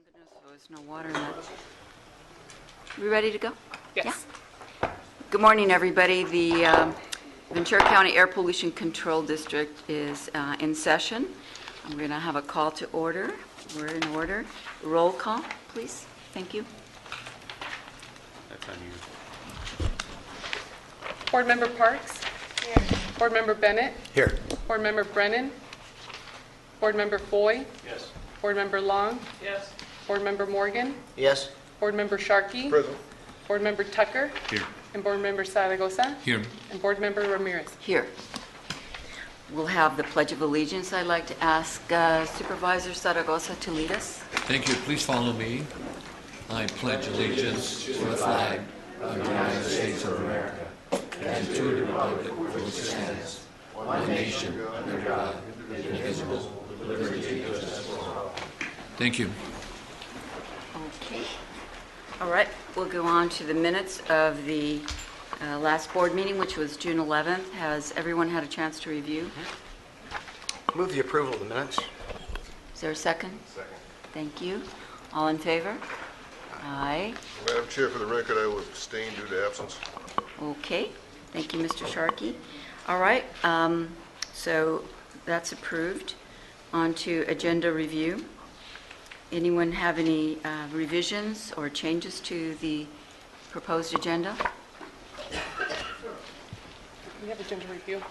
goodness, so there's no water in that. We ready to go? Yes. Yeah. Good morning, everybody. The Ventura County Air Pollution Control District is in session. We're going to have a call to order. We're in order. Roll call, please. Thank you. That's on you. Board Member Parks? Here. Board Member Bennett? Here. Board Member Brennan? Board Member Foy? Yes. Board Member Long? Yes. Board Member Morgan? Yes. Board Member Sharkey? Present. Board Member Tucker? Here. And Board Member Zaragoza? Here. And Board Member Ramirez. Here. We'll have the Pledge of Allegiance. I'd like to ask Supervisor Zaragoza to lead us. Thank you. Please follow me. I pledge allegiance to the flag of the United States of America and to the republic for which it stands, one nation under God, indivisible, with liberty and justice for all. Thank you. Okay. All right. We'll go on to the minutes of the last board meeting, which was June 11th. Has everyone had a chance to review? Move the approval of the minutes. Is there a second? Second. Thank you. All in favor? Aye. Madam Chair, for the record, I will abstain due to absence. Okay. Thank you, Mr. Sharkey. All right. So that's approved. On to agenda review. Anyone have any revisions or changes to the proposed agenda? We have agenda review.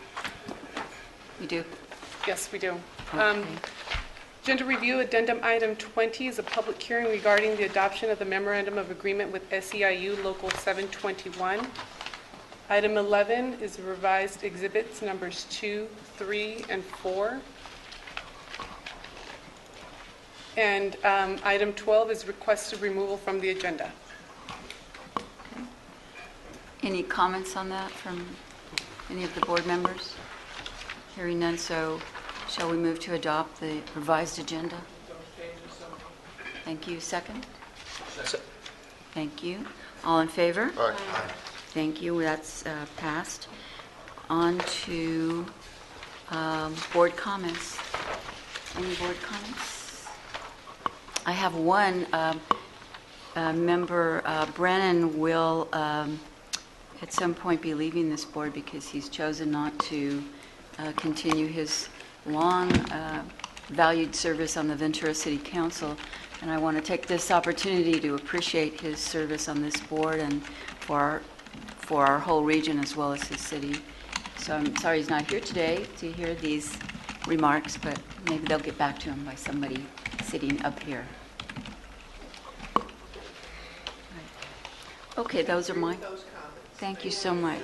You do? Yes, we do. Okay. Agenda review, addendum item 20 is a public hearing regarding the adoption of the memorandum of agreement with SEIU Local 721. Item 11 is revised exhibits numbers 2, 3, and 4. And item 12 is requested removal from the agenda. Any comments on that from any of the board members? Hearing none, so shall we move to adopt the revised agenda? Thank you. Second? Thank you. All in favor? Aye. Thank you. That's passed. On to board comments. Any board comments? I have one. Member Brennan will at some point be leaving this board because he's chosen not to continue his long valued service on the Ventura City Council. And I want to take this opportunity to appreciate his service on this board and for our whole region as well as his city. So I'm sorry he's not here today to hear these remarks, but maybe they'll get back to him by somebody sitting up here. Okay, those are mine. Thank you so much.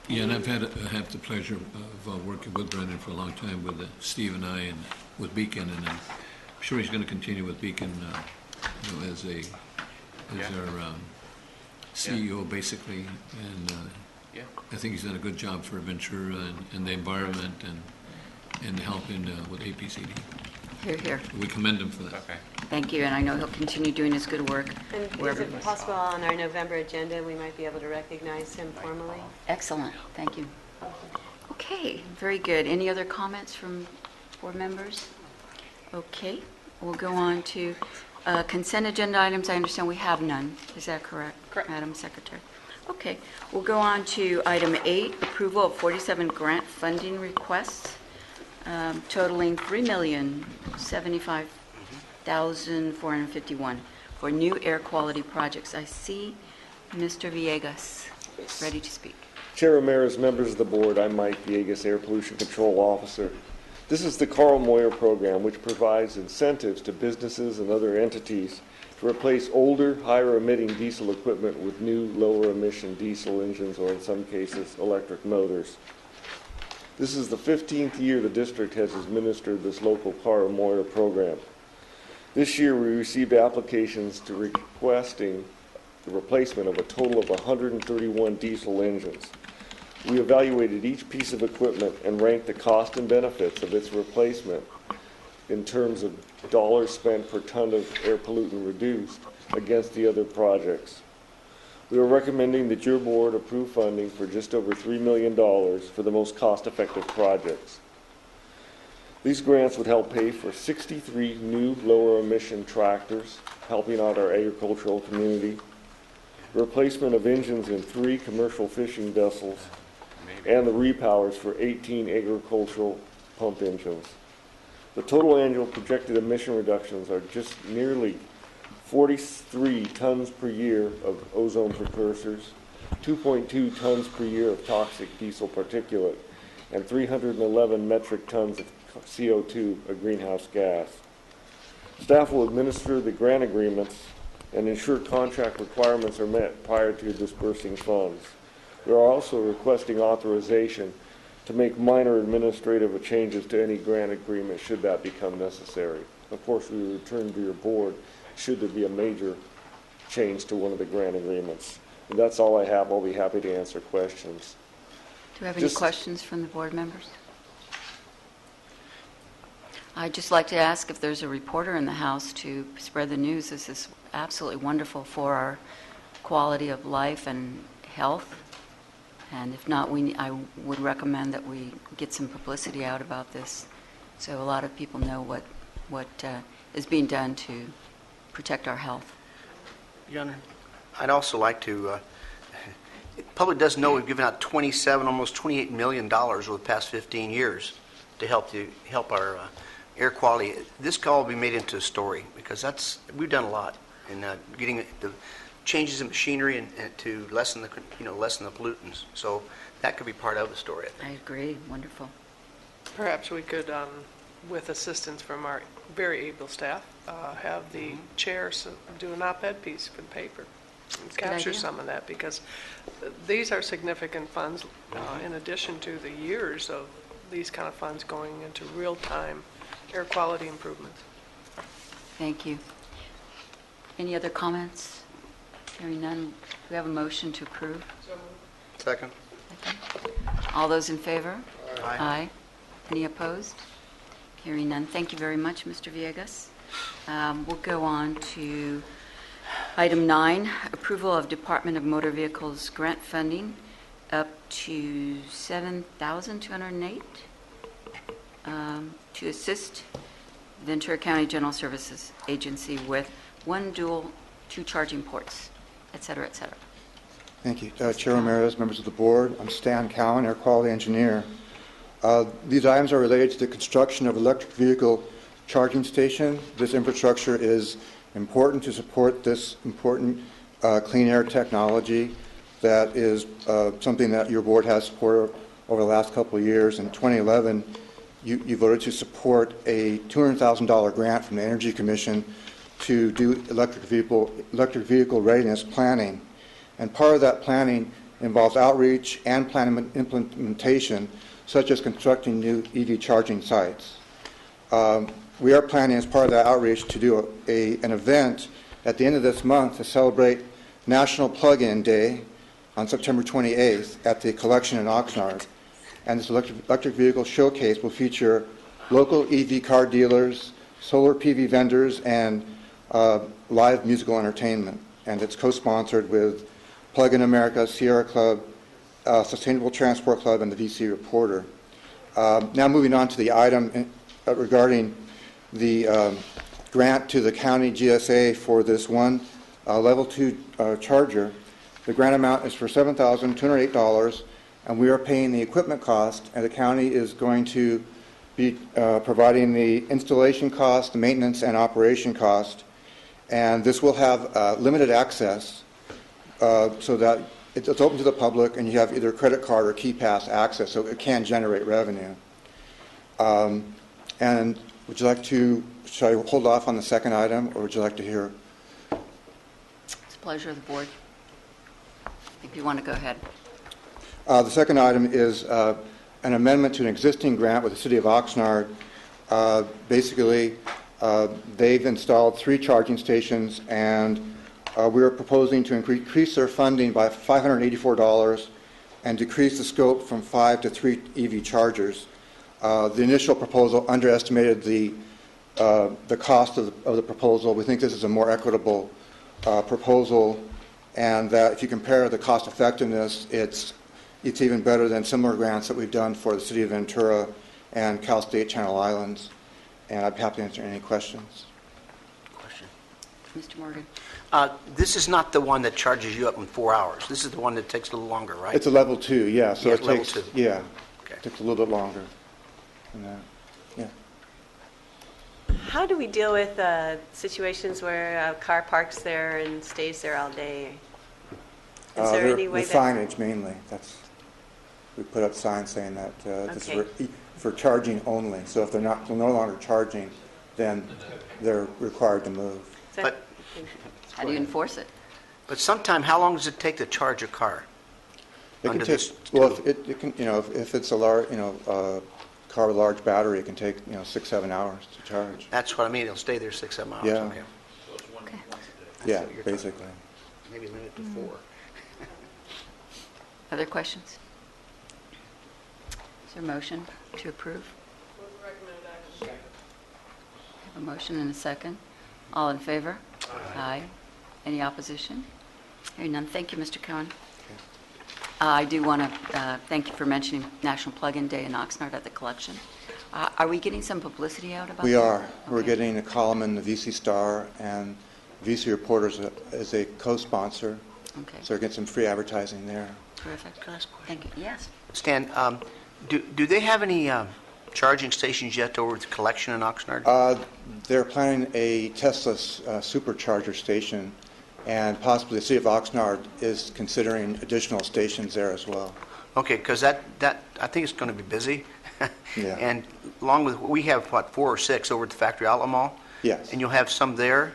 Yeah, and I've had the pleasure of working with Brendan for a long time with Steve and I and with Beacon, and I'm sure he's going to continue with Beacon as our CEO basically, and I think he's done a good job for Ventura and the environment and helping with APCD. Here, here. We commend him for that. Okay. Thank you, and I know he'll continue doing his good work. And is wherever it he is. possible on our November agenda, we might be able to recognize him formally? Excellent, thank you. Okay, very good. Any other comments from board members? Okay, we'll go on to consent agenda items. I understand we have none. Is that correct? Correct. Madam Secretary? Okay, we'll go on to item 8, approval of 47 grant funding requests totaling $3,075,451 for new air quality projects. I see Mr. Villegas ready to speak. Chair Ramirez, members of the board, I'm Mike Villegas, Air Pollution Control Officer. This is the Carl Moyer program, which provides incentives to businesses and other entities to replace older, higher emitting diesel equipment with new, lower emission diesel engines, or in some cases, electric motors. This is the 15th year the district has administered this local Carl Moyer program. This year we received applications to requesting the replacement of a total of 131 diesel engines. We evaluated each piece of equipment and ranked the cost and benefits of its replacement in terms of dollars spent per ton of air pollutant reduced against the other projects. We are recommending that your board approve funding for just over $3 million for the most cost-effective projects. These grants would help pay for 63 new lower emission tractors, helping out our agricultural community, replacement of engines in 3 commercial fishing vessels, and the repowers for 18 agricultural pump engines. The total annual projected emission reductions are just nearly 43 tons per year of ozone precursors, 2.2 tons per year of toxic diesel particulate, and 311 metric tons of CO2, a greenhouse gas. Staff will administer the grant agreements and ensure contract requirements are met prior to dispersing funds. We are also requesting authorization to make minor administrative changes to any grant agreement should that become necessary. Of course, we will return to your board should there be a major change to one of the grant agreements. And that's all I have. I'll be happy to answer questions. Do we have any Just- questions from the board members? I'd just like to ask if there's a reporter in the house to spread the news. This is absolutely wonderful for our quality of life and health. And if not, I would recommend that we get some publicity out about this so a lot of people know what is being done to protect our health. Your Honor, I'd also like to, the public doesn't know we've given out 27, almost $28 million over the past 15 years to help our air quality. This can all be made into a story because we've done a lot in getting the changes in machinery and to lessen the pollutants. So that could be part of the story, I think. I agree. Wonderful. Perhaps we could, with assistance from our very able staff, have the chair do an op-ed piece for the paper and a good capture idea. some of that, because these are significant funds in addition to the years of these kind of funds going into real-time air quality improvements. Thank you. Any other comments? Hearing none, we have a motion to approve. Second? All those in favor? Aye. Any opposed? Hearing none. Thank you very much, Mr. Villegas. We'll go on to item 9, approval of Department of Motor Vehicles grant funding up to $7,208 to assist Ventura County General Services Agency with 1 dual 2 charging ports, et cetera, et cetera. Thank you. Chair Ramirez, members of the board, I'm Stan Cowan, Air Quality Engineer. These items are related to the construction of electric vehicle charging station. This infrastructure is important to support this important clean air technology that is something that your board has supported over the last couple of years. In 2011, you voted to support a $200,000 grant from the Energy Commission to do electric vehicle readiness planning. And part of that planning involves outreach and plan implementation, such as constructing new EV charging sites. We are planning, as part of that outreach, to do an event at the end of this month to celebrate National Plug-in Day on September 28th at the collection in Oxnard. And this electric vehicle showcase will feature local EV car dealers, solar PV vendors, and live musical entertainment. And it's co-sponsored with Plug-in America, Sierra Club, Sustainable Transport Club, and the VC Reporter. Now moving on to the item regarding the grant to the county GSA for this one level 2 charger. The grant amount is for $7,208, and we are paying the equipment cost, and the county is going to be providing the installation cost, the maintenance, and operation cost. And this will have limited access so that it's open to the public, and you have either credit card or KeyPass access, so it can generate revenue. And would you like to, should I hold off on the second item, or would you like to hear? It's a pleasure of the board. If you want to go ahead. The second item is an amendment to an existing grant with the City of Oxnard. Basically, they've installed 3 charging stations, and we are proposing to increase their funding by $584 and decrease the scope from 5 to 3 EV chargers. The initial proposal underestimated the cost of the proposal. We think this is a more equitable proposal, and that if you compare the cost effectiveness, it's even better than similar grants that we've done for the City of Ventura and Cal State Channel Islands, and I'd be happy to answer any questions. Question. Mr. Morgan? This is not the one that charges you up in 4 hours. This is the one that takes a little longer, right? It's a level 2, yeah, so Yeah, it level takes, 2. yeah, Okay. it takes a little bit longer than that, yeah. How do we deal with situations where a car parks there and stays there all day? Is there any way The that... signage mainly, we put up signs saying that this Okay. is for charging only. So if they're no longer charging, then they're required to move. Is that- But- How do you enforce it? But sometime, how long does it take to charge a car? It can Under take, this well, tool. it can, if it's a large, car with a large battery, it can take, 6-7 hours to charge. That's what I mean, it'll stay there 6-7 hours. Yeah. Okay. Okay. Yeah, what you're talking basically. Maybe limit it to 4. Other questions? Is there a motion to approve? Have a motion and a second. All in favor? Aye. Any opposition? Hearing none. Thank you, Mr. Cohen. I do want to thank you for mentioning National Plug-in Day in Oxnard at the collection. Are we getting some publicity out about We that? are. We're Okay. getting a column in the VC Star, and VC Reporters is a co-sponsor, Okay, so we're getting some free advertising there. terrific. Can I ask a question? Thank you. Yes. Stan, do they have any charging stations yet over at the collection in Oxnard? They're planning a Tesla supercharger station, and possibly the city of Oxnard is considering additional stations there as well. Okay, because that I think it's going to be busy. Yeah. And along with, we have, 4 or 6 over at the Factory Outlet Mall? Yes. And you'll have some there,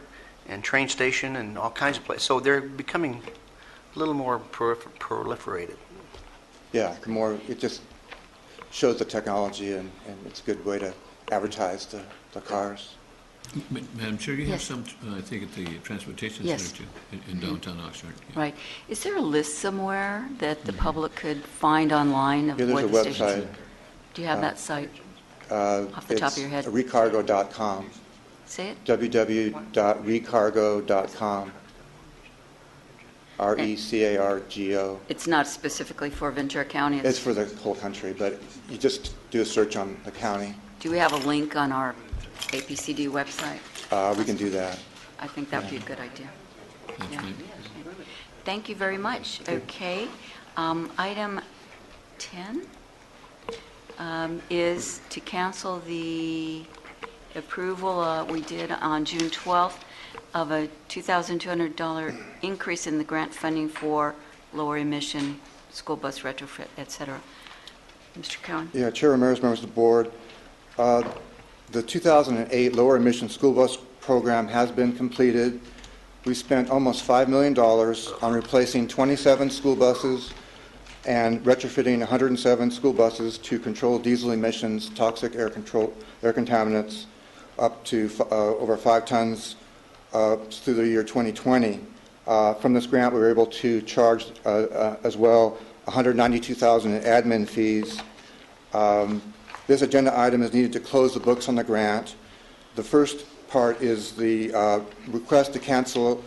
and train station, and all kinds of places. So they're becoming a little more proliferated. Yeah, the more, it just shows the technology, and it's a good way to advertise the cars. Madam Chair, you have Yes. some, I think, at the Transportation Yes. Center, too, in downtown Oxnard. Yeah. Right. Is there a list somewhere that the public could find online of Yeah, where there's the a stations? website. Do you have that site? Off the top of your head. It's recargo.com, Say it? www.recargo.com, RECARGO. It's not specifically for Ventura County? It's for the whole country, but you just do a search on the county. Do we have a link on our APCD website? We can do that. I think that would be a good idea. That's Yeah. right. Thank you very much. Okay. Item 10 is to cancel the approval we did on June 12th of a $2,200 increase in the grant funding for lower emission school bus retrofit, et cetera. Mr. Cohen? Yeah, Chair Ramirez, members of the board. The 2008 lower emission school bus program has been completed. We spent almost $5 million on replacing 27 school buses and retrofitting 107 school buses to control diesel emissions, toxic air contaminants, up to over 5 tons through the year 2020. From this grant, we were able to charge as well $192,000 in admin fees. This agenda item is needed to close the books on the grant. The first part is the request to cancel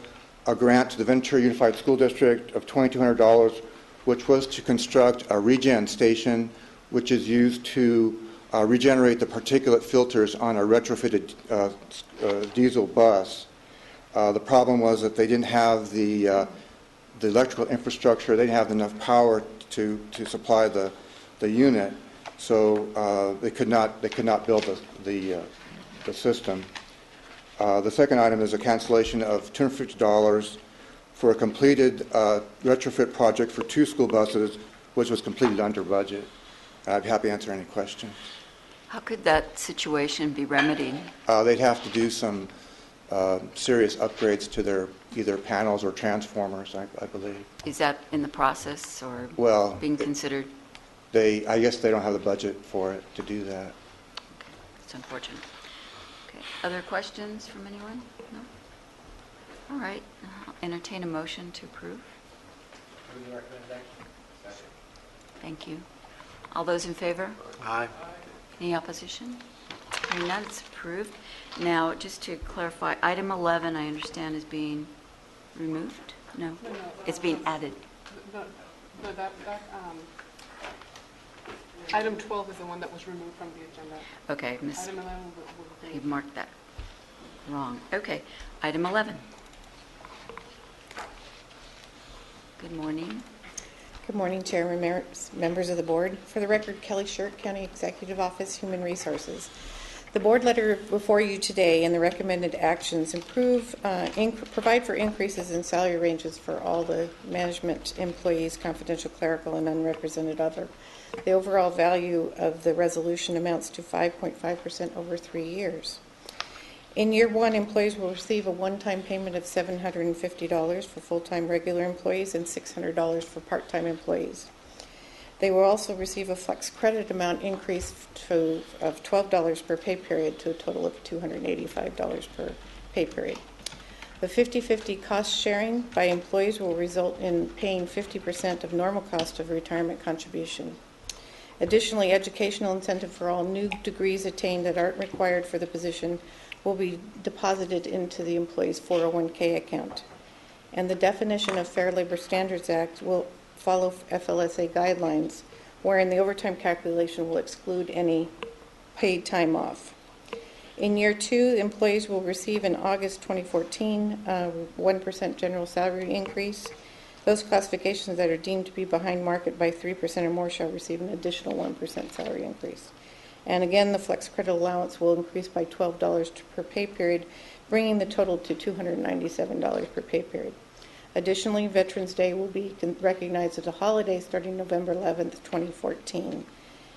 a grant to the Ventura Unified School District of $2,200, which was to construct a regen station, which is used to regenerate the particulate filters on a retrofitted diesel bus. The problem was that they didn't have the electrical infrastructure, they didn't have enough power to supply the unit, so they could not build the system. The second item is a cancellation of $250 for a completed retrofit project for 2 school buses, which was completed under budget. I'd be happy to answer any questions. How could that situation be remedied? They'd have to do some serious upgrades to their either panels or transformers, I believe. Is that in the process or Well, being considered? I guess they don't have the budget for it to do that. It's unfortunate. Okay. Other questions from anyone? No? All right. I'll entertain a motion to approve. Thank you. All those in favor? Aye. Any opposition? Hearing none, it's approved. Now, just to clarify, item 11, I understand, is being removed? No? It's being added. No, that, Item 12 is the one that was removed from the agenda. Okay, Miss, Item 11 you marked that wrong. Okay, item 11. Good morning. Good morning, Chair, members of the board. For the record, Kelly Shirk, County Executive Office, Human Resources. The board letter before you today and the recommended actions provide for increases in salary ranges for all the management employees, confidential, clerical, and unrepresented other. The overall value of the resolution amounts to 5.5% over 3 years. In year one, employees will receive a one-time payment of $750 for full-time regular employees and $600 for part-time employees. They will also receive a flex credit amount increase of $12 per pay period to a total of $285 per pay period. The 50-50 cost sharing by employees will result in paying 50% of normal cost of retirement contribution. Additionally, educational incentive for all new degrees attained that aren't required for the position will be deposited into the employee's 401k account. And the definition of Fair Labor Standards Act will follow FLSA guidelines, wherein the overtime calculation will exclude any paid time off. In year two, employees will receive in August 2014 1% general salary increase. Those classifications that are deemed to be behind market by 3% or more shall receive an additional 1% salary increase. And again, the flex credit allowance will increase by $12 per pay period, bringing the total to $297 per pay period. Additionally, Veterans Day will be recognized as a holiday starting November 11th, 2014.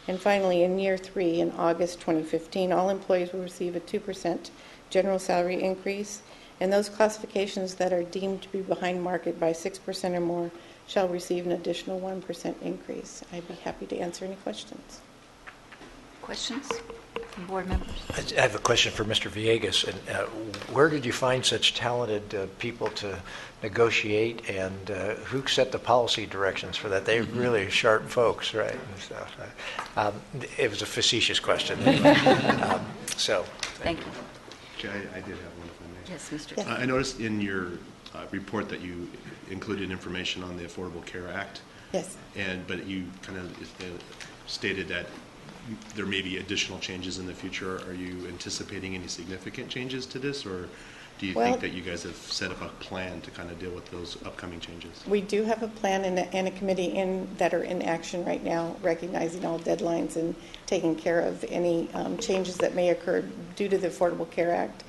And finally, in year three, in August 2015, all employees will receive a 2% general salary increase, and those classifications that are deemed to be behind market by 6% or more shall receive an additional 1% increase. I'd be happy to answer any questions. Questions from board members? I have a question for Mr. Villegas. And where did you find such talented people to negotiate, and who set the policy directions for that? They're really sharp folks, right? And stuff. It was a facetious question. So, Thank you. Okay, I did have one, if I may. Yes, Mr. Yes. I noticed in your report that you included information on the Affordable Care Act. Yes. But you kind of stated that there may be additional changes in the future. Are you anticipating any significant changes to this, or do you think that you guys have set up a plan to kind of deal with those upcoming changes? We do have a plan and a committee that are in action right now, recognizing all deadlines and taking care of any changes that may occur due to the Affordable Care Act.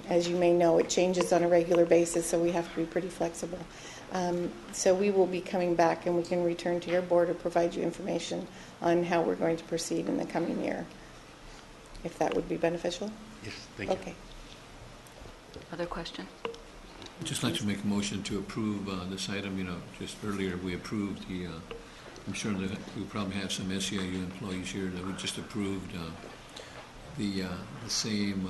As you may know, it changes on a regular basis, so we have to be pretty flexible. So we will be coming back, and we can return to your board or provide you information on how we're going to proceed in the coming year, if that would be beneficial. Yes, thank you. Okay. Other question? I'd just like to make a motion to approve this item. You know, just earlier we approved the, I'm sure that we probably have some SEIU employees here that we just approved the same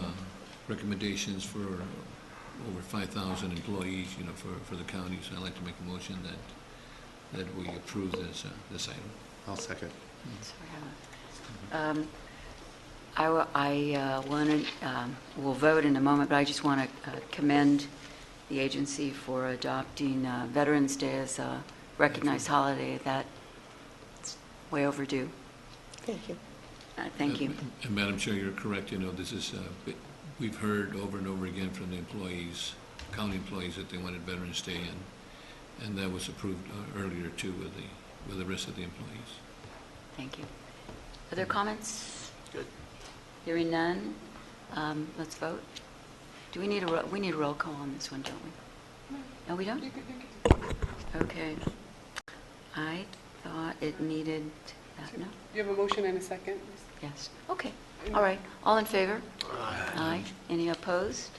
recommendations for over 5,000 employees, you know, for the county. So I'd like to make a motion that we approve this item. I'll second. We'll vote in a moment, but I just want to commend the agency for adopting Veterans Day as a recognized holiday. That's way overdue. Thank you. Thank you. And Madam Chair, you're correct. You know, this is we've heard over and over again from the employees, county employees, that they wanted Veterans Day, and that was approved earlier too with the rest of the employees. Thank you. Other comments? Good. Hearing none, let's vote. Do we need we need a roll call on this one, don't we? No, we don't? Okay. I thought it needed that, no? You have a motion and a second? Yes. Okay. All right. All in favor? Aye. Any opposed?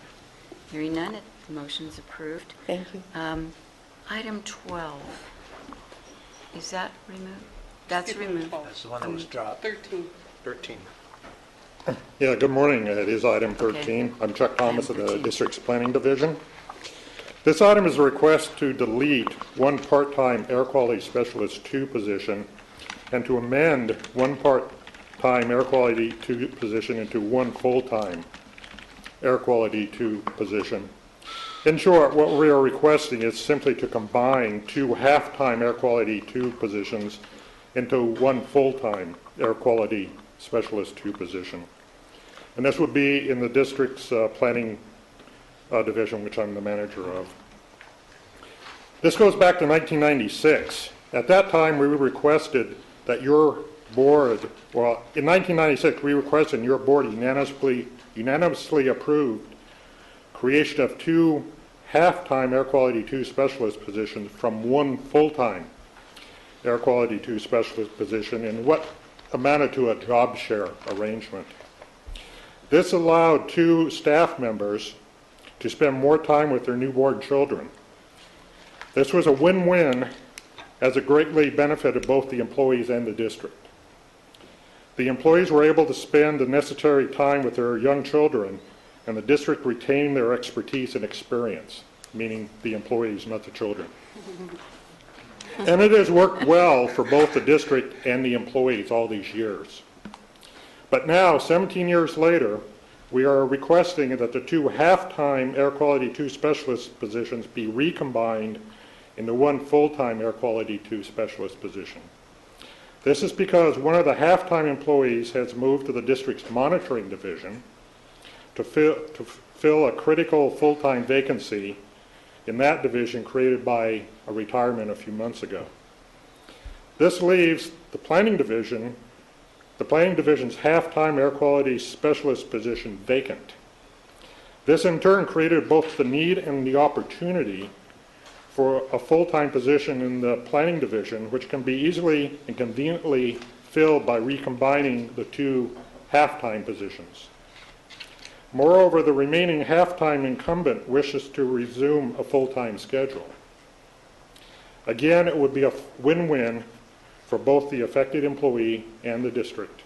Hearing none, the motion is approved. Thank you. Item 12. Is that removed? That's removed. that's the one that was dropped. 13. 13. Yeah, good morning. It is item 13. Okay. I'm Chuck Thomas of Item the 13. District's Planning Division. This item is a request to delete one part-time air quality specialist 2 position and to amend one part-time air quality 2 position into one full-time air quality 2 position. In short, what we are requesting is simply to combine 2 half-time air quality 2 positions into one full-time air quality specialist 2 position. And this would be in the district's planning division, which I'm the manager of. This goes back to 1996. At that time, we requested that your board, well, in 1996, we requested and your board unanimously approved creation of 2 half-time air quality 2 specialist positions from 1 full-time air quality 2 specialist position in what amounted to a job share arrangement. This allowed 2 staff members to spend more time with their newborn children. This was a win-win, as it greatly benefited both the employees and the district. The employees were able to spend the necessary time with their young children, and the district retained their expertise and experience, meaning the employees, not the children. And it has worked well for both the district and the employees all these years. But now, 17 years later, we are requesting that the 2 half-time air quality 2 specialist positions be recombined into 1 full-time air quality 2 specialist position. This is because one of the half-time employees has moved to the district's monitoring division to fill a critical full-time vacancy in that division created by a retirement a few months ago. This leaves the planning division's half-time air quality specialist position vacant. This in turn created both the need and the opportunity for a full-time position in the planning division, which can be easily and conveniently filled by recombining the 2 half-time positions. Moreover, the remaining half-time incumbent wishes to resume a full-time schedule. Again, it would be a win-win for both the affected employee and the district.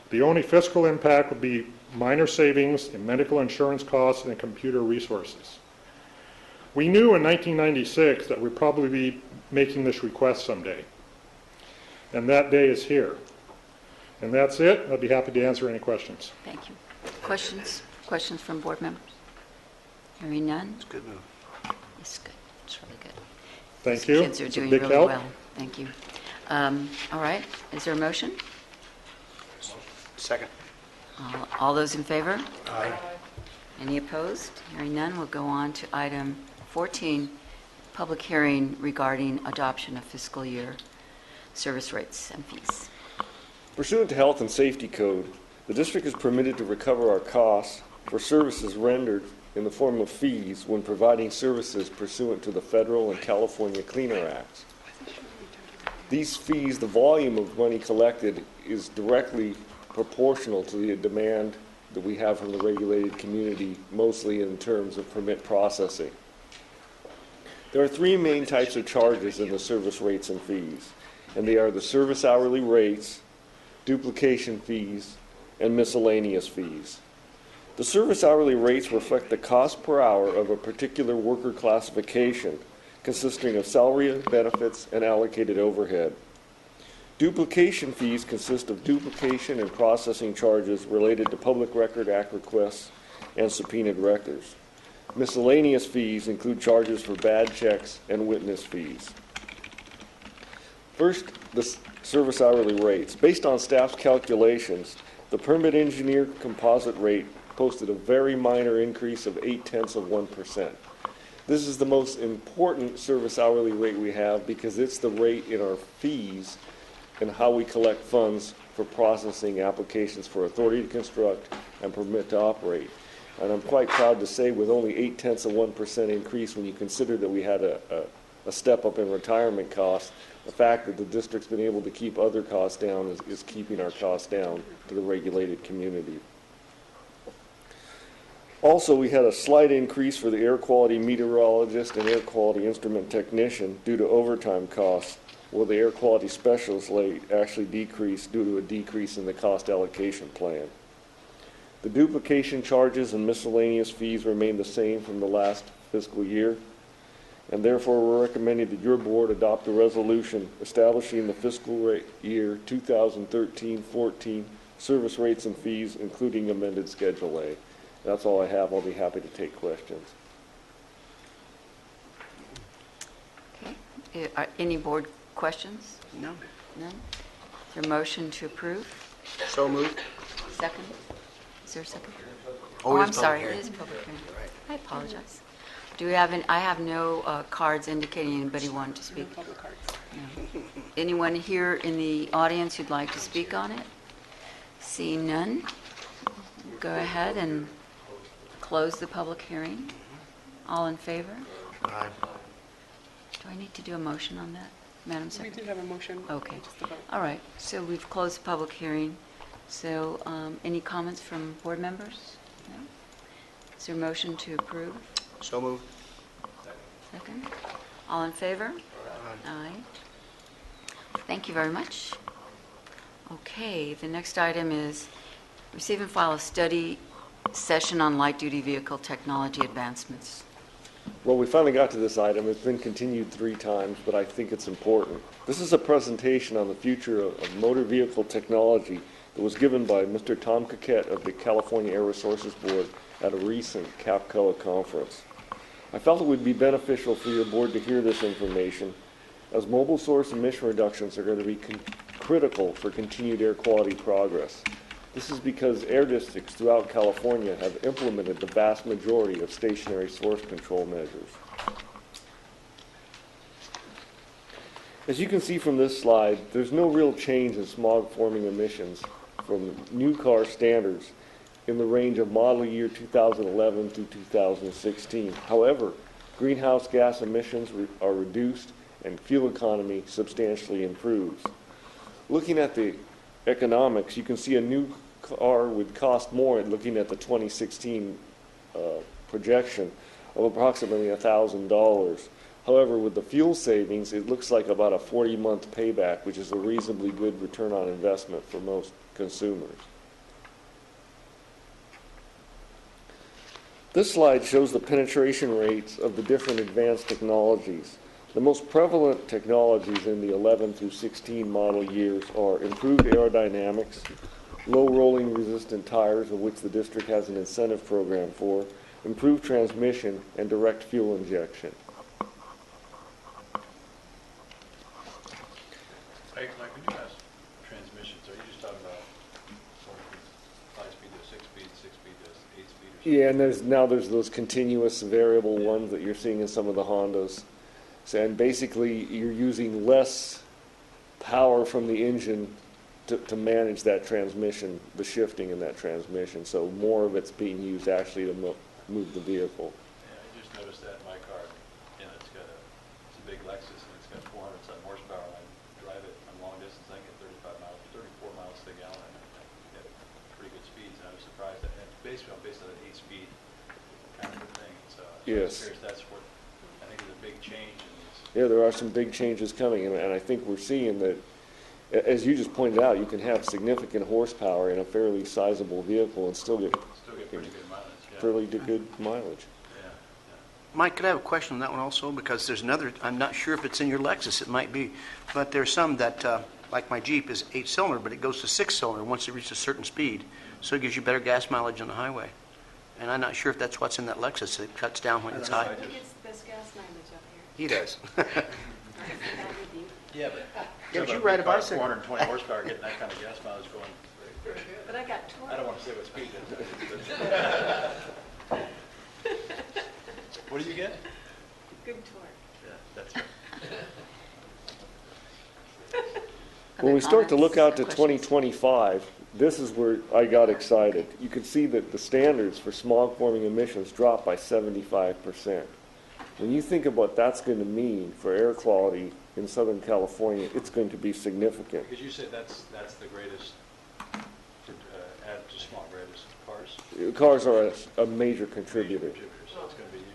The only fiscal impact would be minor savings in medical insurance costs and computer resources. We knew in 1996 that we'd probably be making this request someday, and that day is here. And that's it. I'd be happy to answer any questions. Thank you. Questions? Questions from board members? Hearing none? It's a good move. It's good. It's really good. Thank These you. kids are It's a doing big really help. well. Thank you. All right. Is there a motion? Second. All those in favor? Aye. Any opposed? Hearing none, we'll go on to item 14, public hearing regarding adoption of fiscal year service rates and fees. Pursuant to Health and Safety Code, the district is permitted to recover our costs for services rendered in the form of fees when providing services pursuant to the federal and California Clean Air Acts. These fees, the volume of money collected, is directly proportional to the demand that we have from the regulated community, mostly in terms of permit processing. There are 3 main types of charges in the service rates and fees, and they are the service hourly rates, duplication fees, and miscellaneous fees. The service hourly rates reflect the cost per hour of a particular worker classification, consisting of salary, benefits, and allocated overhead. Duplication fees consist of duplication and processing charges related to public record act requests and subpoenaed records. Miscellaneous fees include charges for bad checks and witness fees. First, the service hourly rates. Based on staff's calculations, the permit engineer composite rate posted a very minor increase of 0.8%. This is the most important service hourly rate we have because it's the rate in our fees and how we collect funds for processing applications for authority to construct and permit to operate. And I'm quite proud to say with only 0.8% increase, when you consider that we had a step up in retirement costs, the fact that the district's been able to keep other costs down is keeping our costs down to the regulated community. Also, we had a slight increase for the air quality meteorologist and air quality instrument technician due to overtime costs, while the air quality specialist rate actually decreased due to a decrease in the cost allocation plan. The duplication charges and miscellaneous fees remain the same from the last fiscal year, and therefore we're recommending that your board adopt a resolution establishing the fiscal year 2013-14 service rates and fees, including amended Schedule A. That's all I have. I'll be happy to take questions. Okay. Any board questions? No. None? there a motion to approve? So moved. Second? Is there a second? Oh, it is I'm sorry, public it hearing. is public hearing. I apologize. Do we have, I have no cards indicating anybody wanted to speak. Public cards. No. Anyone here in the audience who'd like to speak on it? Seeing none, go ahead and close the public hearing. All in favor? Aye. Do I need to do a motion on that, Madam We Secretary? do have a motion. Okay. Just a vote. All right, so we've closed the public hearing. So any comments from board members? No? Is there a motion to approve? So moved. Second? All in favor? Aye. Thank you very much. Okay, the next item is receive and file a study session on light-duty vehicle technology advancements. Well, we finally got to this item. It's been continued 3 times, but I think it's important. This is a presentation on the future of motor vehicle technology that was given by Mr. Tom Coquette of the California Air Resources Board at a recent CAPCOA conference. I felt it would be beneficial for your board to hear this information, as mobile source emission reductions are going to be critical for continued air quality progress. This is because air districts throughout California have implemented the vast majority of stationary source control measures. As you can see from this slide, there's no real change in smog-forming emissions from new car standards in the range of model year 2011 through 2016. However, greenhouse gas emissions are reduced and fuel economy substantially improves. Looking at the economics, you can see a new car would cost more, looking at the 2016 projection, of approximately $1,000. However, with the fuel savings, it looks like about a 40-month payback, which is a reasonably good return on investment for most consumers. This slide shows the penetration rates of the different advanced technologies. The most prevalent technologies in the 11 through 16 model years are improved aerodynamics, low rolling resistant tires, of which the district has an incentive program for, improved transmission, and direct fuel injection. Mike, when you ask transmissions, are you just talking about 5-speed to 6-speed, 6-speed to 8-speed? Yeah, and there's those continuous variable ones that you're seeing in some of the Hondas. So, and basically, you're using less power from the engine to manage that transmission, the shifting in that transmission. So more of it's being used actually to move the vehicle. Yeah, I just noticed that in my car. You know, it's a big Lexus and it's got 400-some horsepower. And I drive it on long distance. I get 34 miles to the gallon. I get pretty good speeds. And I was surprised that it's based on an 8-speed kind of a thing. So I was curious. That's what I think is a big change. Yeah, there are some big changes coming, and I think we're seeing that, as you just pointed out, you can have significant horsepower in a fairly sizable vehicle and still get pretty good mileage. Yeah. fairly good mileage. Yeah. Mike, could I have a question on that one also? Because there's another, I'm not sure if it's in your Lexus, it might be, but there's some that, like my Jeep, is 8-cylinder, but it goes to 6-cylinder once it reaches a certain speed, so it gives you better gas mileage on the highway. And I'm not sure if that's what's in that Lexus. It cuts down when it's high. I think it's best gas mileage up here. He does. Yeah, but Yeah, but you ride a bicycle. 420 horsepower, getting that kind of gas mileage going. But I got torque. I don't want to say what speed it is. What do you get? Good torque. Yeah, that's right. When we start to look out to Other comments or 2025, this is where I got excited. You can see that the standards for smog-forming emissions dropped by 75%. When you think of what that's going to mean for air quality in Southern California, it's going to be significant. Because you said that's the greatest, add to small greatest cars. Cars are a major contributor. So it's going to be huge.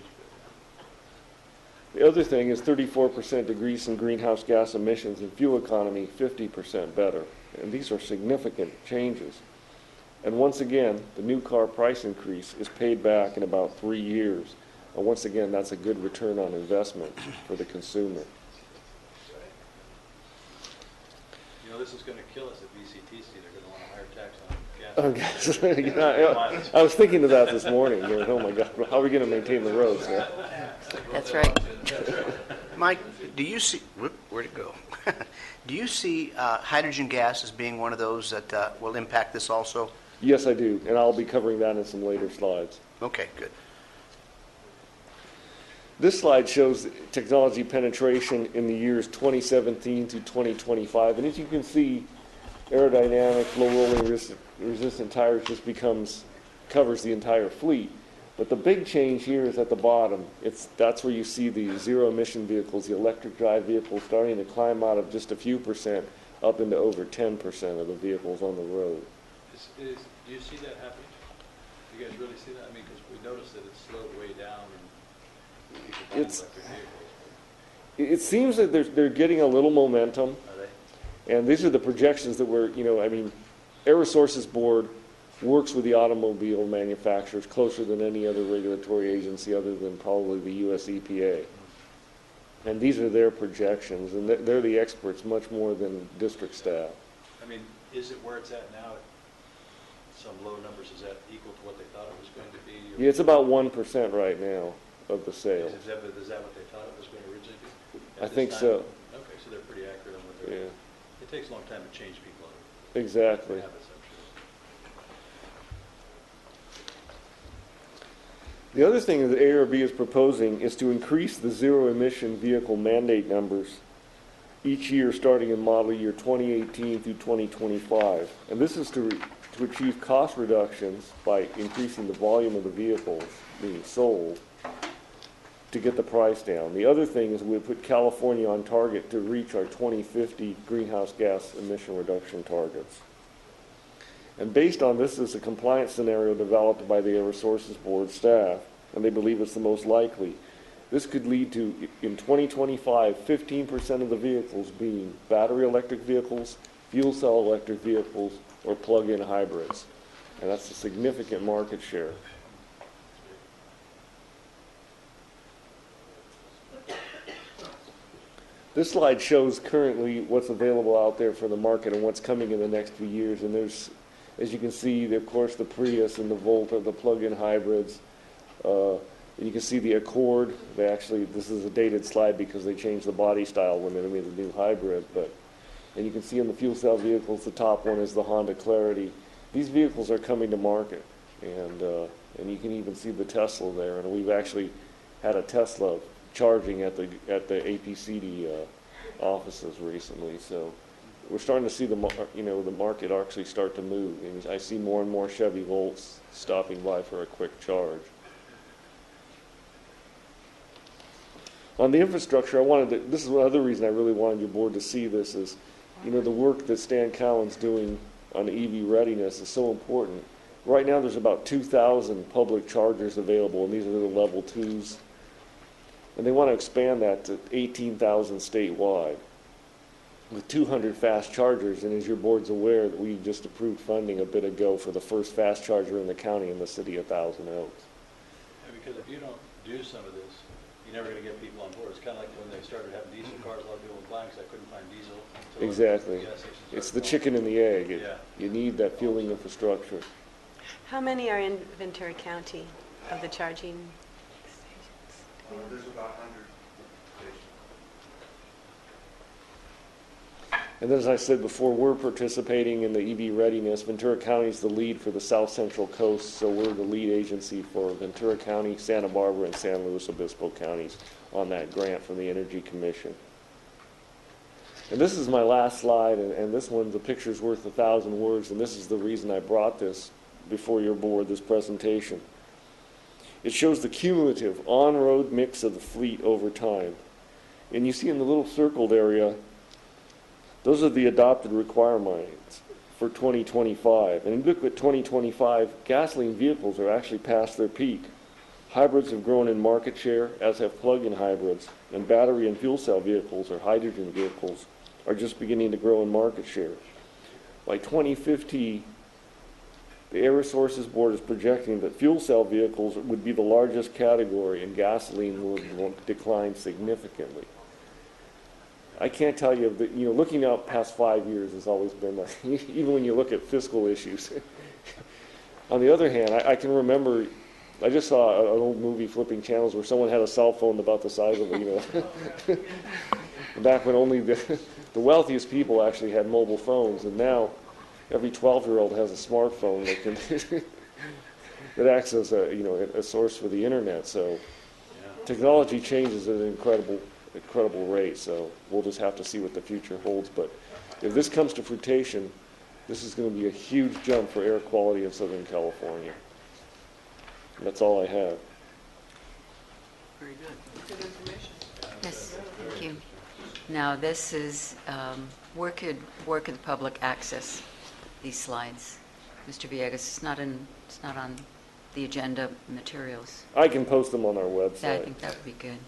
The other thing is 34% decrease in greenhouse gas emissions and fuel economy, 50% better. And these are significant changes. And once again, the new car price increase is paid back in about 3 years. And once again, that's a good return on investment for the consumer. You know, this is going to kill us at VCTC. They're going to want a higher tax on gas. Okay. I was thinking of that this morning. Oh my God, how are we going to maintain the roads? That's right. Mike, do you see, where'd it go? Do you see hydrogen gas as being one of those that will impact this also? Yes, I do, and I'll be covering that in some later slides. Okay, good. This slide shows technology penetration in the years 2017 to 2025, and as you can see, aerodynamic, low rolling resistant tires just covers the entire fleet. But the big change here is at the bottom. That's where you see the zero-emission vehicles, the electric drive vehicles, starting to climb out of just a few percent up into over 10% of the vehicles on the road. Do you see that happening? Do you guys really see that? I mean, because we noticed that it's slowed way down and people buying electric vehicles. It seems that they're getting a little momentum. Are they? And these are the projections that Air Resources Board works with the automobile manufacturers closer than any other regulatory agency other than probably the U.S. EPA. And these are their projections, and they're the experts much more than district staff. I mean, is it where it's at now? Some low numbers, is that equal to what they thought it was going to be? Or Yeah, it's about 1% right now of the sales. Is that what they thought it was going to originally be? I think so. Okay, so they're pretty accurate on what they're. Yeah. It takes a long time to change people. Exactly. Habits, I'm sure. The other thing that ARB is proposing is to increase the zero-emission vehicle mandate numbers each year starting in model year 2018 through 2025. And this is to achieve cost reductions by increasing the volume of the vehicles being sold to get the price down. The other thing is we put California on target to reach our 2050 greenhouse gas emission reduction targets. And based on this is a compliance scenario developed by the Air Resources Board staff, and they believe it's the most likely. This could lead to, in 2025, 15% of the vehicles being battery electric vehicles, fuel cell electric vehicles, or plug-in hybrids. And that's a significant market share. This slide shows currently what's available out there for the market and what's coming in the next few years. And there's, as you can see, of course, the Prius and the Volt are the plug-in hybrids. And you can see the Accord. This is a dated slide because they changed the body style when they made the new hybrid. And you can see in the fuel cell vehicles, the top one is the Honda Clarity. These vehicles are coming to market, and you can even see the Tesla there. And we've actually had a Tesla charging at the APCD offices recently. So we're starting to see the market actually start to move. And I see more and more Chevy Volts stopping by for a quick charge. On the infrastructure, this is another reason I really wanted your board to see this is, the work that Stan Cowan's doing on EV readiness is so important. Right now there's about 2,000 public chargers available, and these are the level 2s. And they want to expand that to 18,000 statewide with 200 fast chargers. And as your board's aware, that we just approved funding a bit ago for the first fast charger in the county in the city of Thousand Oaks. Yeah, because if you don't do some of this, you're never going to get people on board. It's kind of like when they started having diesel cars, a lot of people were buying because I couldn't find diesel. Exactly. It's the chicken and the egg. Yeah. You need that fueling infrastructure. How many are in Ventura County of the charging stations? There's about 100 stations. And as I said before, we're participating in the EV readiness. Ventura County is the lead for the South Central Coast, so we're the lead agency for Ventura County, Santa Barbara, and San Luis Obispo counties on that grant from the Energy Commission. And this is my last slide, and this one's a picture's worth 1,000 words, and this is the reason I brought this before your board, this presentation. It shows the cumulative on-road mix of the fleet over time. And you see in the little circled area, those are the adopted requirements for 2025. And look at 2025, gasoline vehicles are actually past their peak. Hybrids have grown in market share, as have plug-in hybrids, and battery and fuel cell vehicles or hydrogen vehicles are just beginning to grow in market share. By 2050, the Air Resources Board is projecting that fuel cell vehicles would be the largest category and gasoline will decline significantly. I can't tell you, looking out past 5 years has always been, even when you look at fiscal issues. On the other hand, I can remember, I just saw an old movie, Flipping Channels, where someone had a cell phone about the size of back when only the wealthiest people actually had mobile phones, and now every 12-year-old has a smartphone that can that acts as a source for the internet. So technology changes at an incredible rate. So we'll just have to see what the future holds. But if this comes to fruition, this is going to be a huge jump for air quality in Southern California. And that's all I have. Very good. Good information. Yes, thank you. Now, this is, where could the public access these slides? Mr. Villegas, it's not on the agenda materials. I can post them on our I website. think that would be good.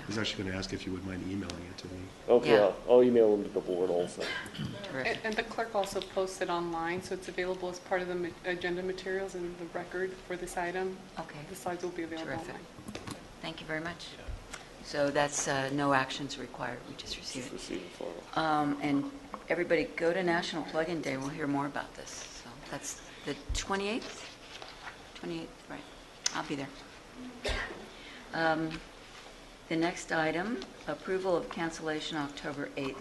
I was actually going to ask if you would mind emailing it to me. Okay, Yeah. I'll email them to the board also. Terrific. And the clerk also posted online, so it's available as part of the agenda materials and the record for this item. Okay. The slides will be available Terrific. online. Thank you very much. So that's no actions required. We just received it. Receive and file. And everybody, go to National Plug-in Day. We'll hear more about this. So that's the 28th? 28th, right. I'll be there. The next item, approval of cancellation October 8th,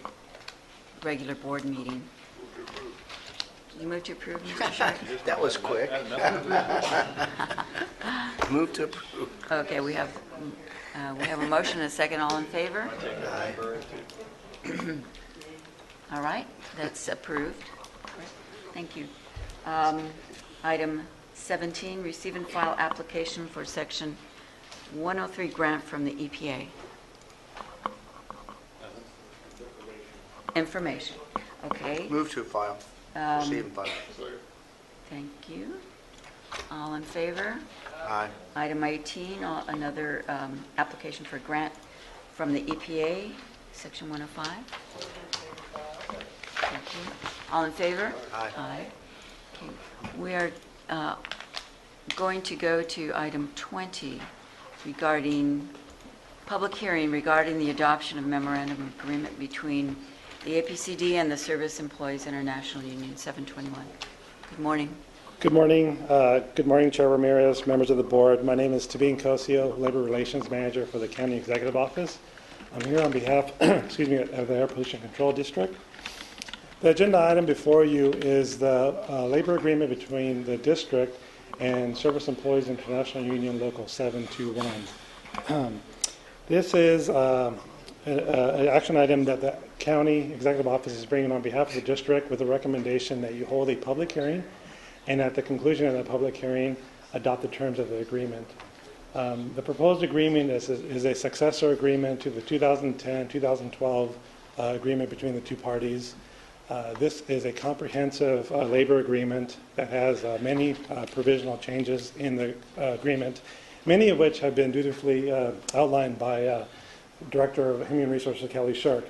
regular board meeting. You move to approve, Mr. Short? That was quick. Move to approve. Okay, we have a motion and a second. All in favor? All right, that's approved. Thank you. Item 17, receive and file application for Section 103 grant from the EPA. Information. Okay, Move to file. Receive and file. thank you. All in favor? Aye. Item 18, another application for grant from the EPA, Section 105. Thank you. All in favor? Aye. Aye. Okay. We are going to go to item 20 regarding public hearing regarding the adoption of memorandum of agreement between the APCD and the Service Employees International Union 721. Good morning. Good morning. Good morning, Chair Ramirez, members of the board. My name is Tabine Cosio, Labor Relations Manager for the County Executive Office. I'm here on behalf of the Air Pollution Control District. The agenda item before you is the labor agreement between the district and Service Employees International Union Local 721. This is an action item that the County Executive Office is bringing on behalf of the district with a recommendation that you hold a public hearing, and at the conclusion of the public hearing, adopt the terms of the agreement. The proposed agreement is a successor agreement to the 2010-2012 agreement between the two parties. This is a comprehensive labor agreement that has many provisional changes in the agreement, many of which have been dutifully outlined by Director of Human Resources Kelly Shirk.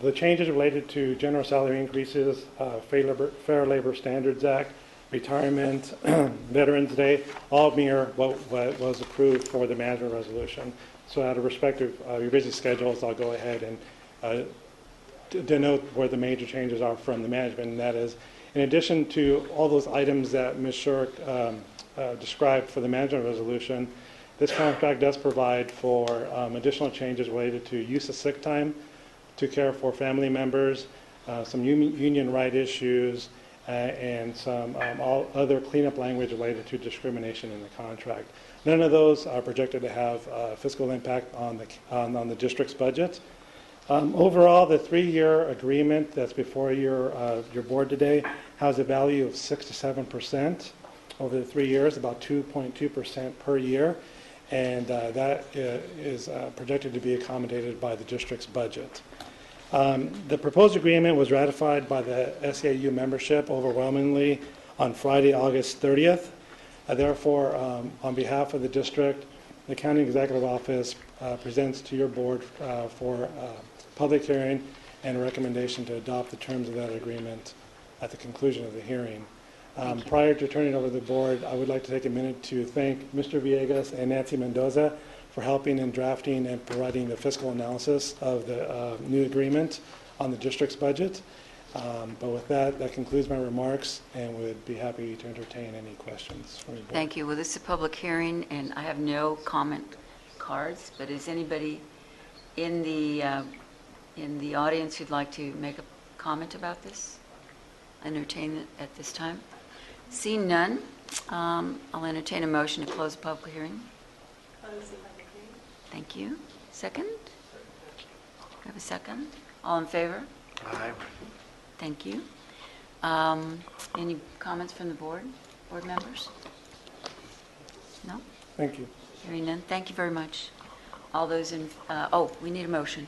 The changes related to general salary increases, Fair Labor Standards Act, retirement, Veterans Day, all mirror what was approved for the management resolution. So out of respective revision schedules, I'll go ahead and denote where the major changes are from the management, and that is, in addition to all those items that Ms. Shirk described for the management resolution, this contract does provide for additional changes related to use of sick time to care for family members, some union right issues, and some all other cleanup language related to discrimination in the contract. None of those are projected to have fiscal impact on the district's budget. Overall, the 3-year agreement that's before your board today has a value of 6 to 7% over the 3 years, about 2.2% per year, and that is projected to be accommodated by the district's budget. The proposed agreement was ratified by the SEIU membership overwhelmingly on Friday, August 30th. Therefore, on behalf of the district, the County Executive Office presents to your board for public hearing and a recommendation to adopt the terms of that agreement at the conclusion of the hearing. Prior to turning it over to the board, I would like to take a minute to thank Mr. Villegas and Nancy Mendoza for helping in drafting and providing the fiscal analysis of the new agreement on the district's budget. But with that, that concludes my remarks, and would be happy to entertain any questions from the board. Thank you. Well, this is a public hearing, and I have no comment cards, but is anybody in the in the audience who'd like to make a comment about this? Entertain it at this time? Seeing none, I'll entertain a motion to close the public hearing. Thank you. Second? Have a second? All in favor? Aye. Thank you. Any comments from the board members? No? Thank you. Hearing none. Thank you very much. All those in, we need a motion.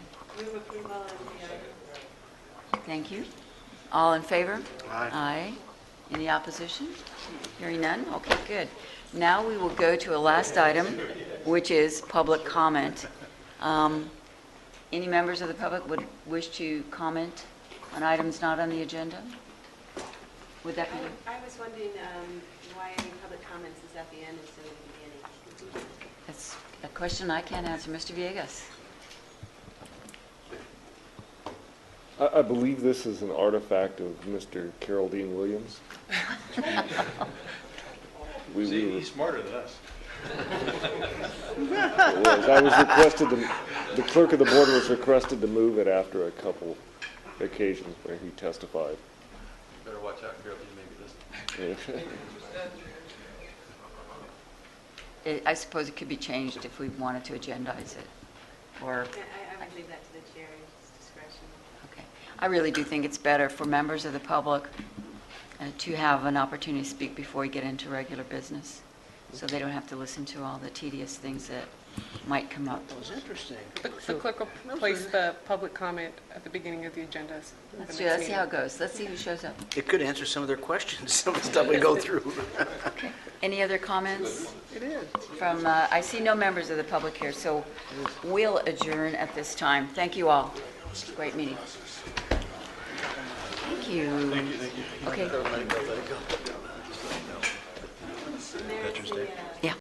Thank you. All in favor? Aye. Aye. Any opposition? Hearing none? Okay, good. Now we will go to a last item, which is public comment. Any members of the public would wish to comment on items not on the agenda? Would that be? I was wondering why any public comments is at the end instead of the beginning. That's a question I can't answer. Mr. Villegas? I believe this is an artifact of Mr. Carol Dean Williams. He's smarter than us. I was requested to, the clerk of the board was requested to move it after a couple occasions where he testified. Better watch out, Carol, you may be listening. I suppose it could be changed if we wanted to agendize it, or... I would leave that to the chair's discretion. Okay. I really do think it's better for members of the public to have an opportunity to speak before we get into regular business, so they don't have to listen to all the tedious things that might come up. That was interesting. The clerk will place the public comment at the beginning of the agendas. Let's see how it goes. Let's see who shows up. It could answer some of their questions, some of the stuff we go through. Okay. Any other comments? It is. From, I see no members of the public here, so we'll adjourn at this time. Thank you all. Great meeting. Thank you. Okay. Let it go, let it go. Yeah.